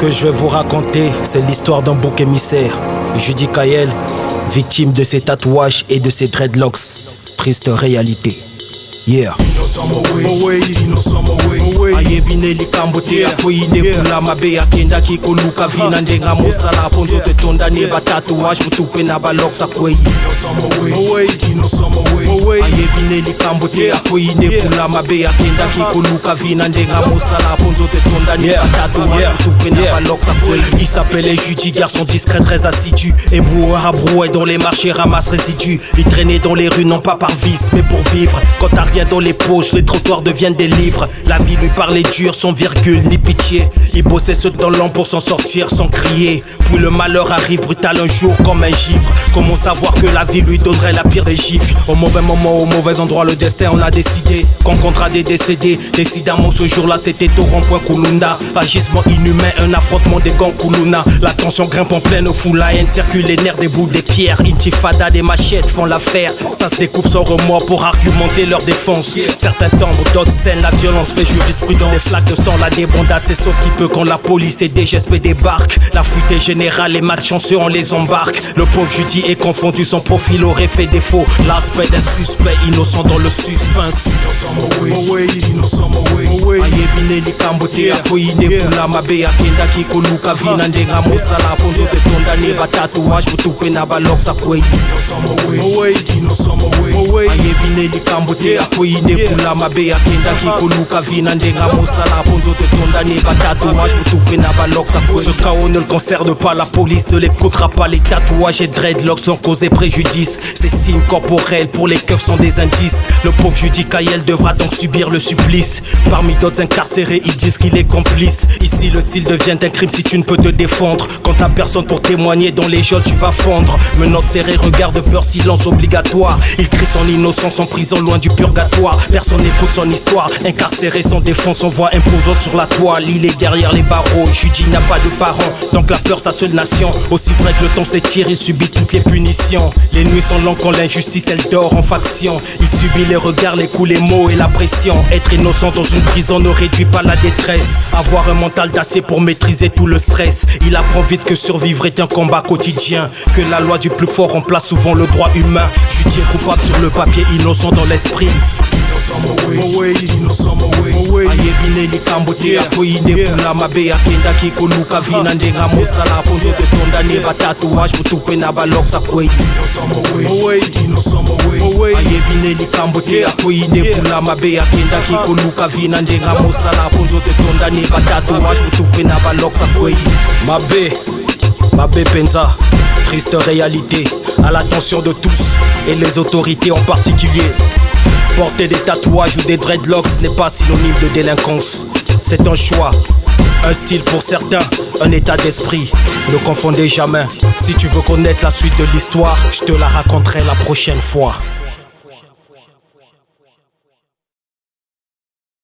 que je vais vous raconter, c'est l'histoire d'un bouc émissaire. Judy Kayel, victime de ses tatouages et de ses dreadlocks. Triste réalité. Yeah. Ayebine likambote akoyine pula mabe akenda kikoluka vina ndenga mosala ponzo te tondane batatuage butupe na balok sakweyi. Ayebine likambote akoyine pula mabe akenda kikoluka vina ndenga mosala ponzo te tondane batatuage butupe na balok sakweyi. Il s'appelait Judy, garçon discret très assidu, ébroueur à brouet dans les marchés ramasse résidus. Il traînait dans les rues non pas par vice mais pour vivre. Quand t'as rien dans les poches, les trottoirs deviennent des livres. La vie lui parlait dur, sans virgule ni pitié. Il bossait ce dans l'an pour s'en sortir sans crier. Puis le malheur arrive brutal un jour comme un givre. Comment savoir que la vie lui donnerait la pire des gifles? Au mauvais moment, au mauvais endroit, le destin on a décidé qu'on comptera des décédés. Décidément ce jour-là c'était au rond-point Kulunda. Agissement inhumain, un affrontement des gangs Kuluna. La tension grimpe en pleine foule, la haine circule, les nerfs des boules, des pierres. Intifada, des machettes font l'affaire. Ça se découpe sans remords pour argumenter leur défense. Certains tombent, d'autres scènes, la violence fait jurisprudence. Des flaques de sang, la débandade, c'est sauf qui peut quand la police et DGSP débarquent. La fuite est générale, les malchanceux on les embarque. Le pauvre Judy est confondu, son profil aurait fait défaut. L'aspect d'un suspect innocent dans le suspense. Ayebine likambote akoyine pula mabe akenda kikoluka vina ndenga mosala ponzo te tondane batatuage butupe na balok sakweyi. Ayebine likambote akoyine pula mabe akenda kikoluka vina ndenga mosala ponzo te tondane batatuage butupe na balok sakweyi. Ce chaos ne le concerne pas, la police ne l'écoutera pas. Les tatouages et dreadlocks ont causé préjudice. Ces signes corporels pour les keufs sont des indices. Le pauvre Judy Kayel devra donc subir le supplice. Parmi d'autres incarcérés, ils disent qu'il est complice. Ici le style devient un crime si tu ne peux te défendre. Quand t'as personne pour témoigner dans les geôles tu vas fondre. Menottes serrées, regard de peur, silence obligatoire. Il crie son innocence en prison loin du purgatoire. Personne n'écoute son histoire, incarcéré sans défense, son voix imposante sur la toile. Il est derrière les barreaux, Judy n'a pas de parents. Donc la peur sa seule nation. Aussi vrai que le temps s'étire, il subit toutes les punitions. Les nuits sont longues quand l'injustice elle dort en faction. Il subit les regards, les coups, les mots et la pression. Être innocent dans une prison ne réduit pas la détresse. Avoir un mental d'acier pour maîtriser tout le stress. Il apprend vite que survivre est un combat quotidien. Que la loi du plus fort remplace souvent le droit humain. Judy est coupable sur le papier, innocent dans l'esprit. Ayebine likambote akoyine pula mabe akenda kikoluka vina ndenga mosala ponzo te tondane batatuage butupe na balok sakweyi. Ayebine likambote akoyine pula mabe akenda kikoluka vina ndenga mosala ponzo te tondane batatuage butupe na balok sakweyi. Mabe penza, triste réalité, à l'attention de tous et les autorités en particulier. Porter des tatouages ou des dreadlocks n'est pas synonyme de délinquance. C'est un choix, un style pour certains, un état d'esprit. Ne confondez jamais. Si tu veux connaître la suite de l'histoire, je te la raconterai la prochaine fois.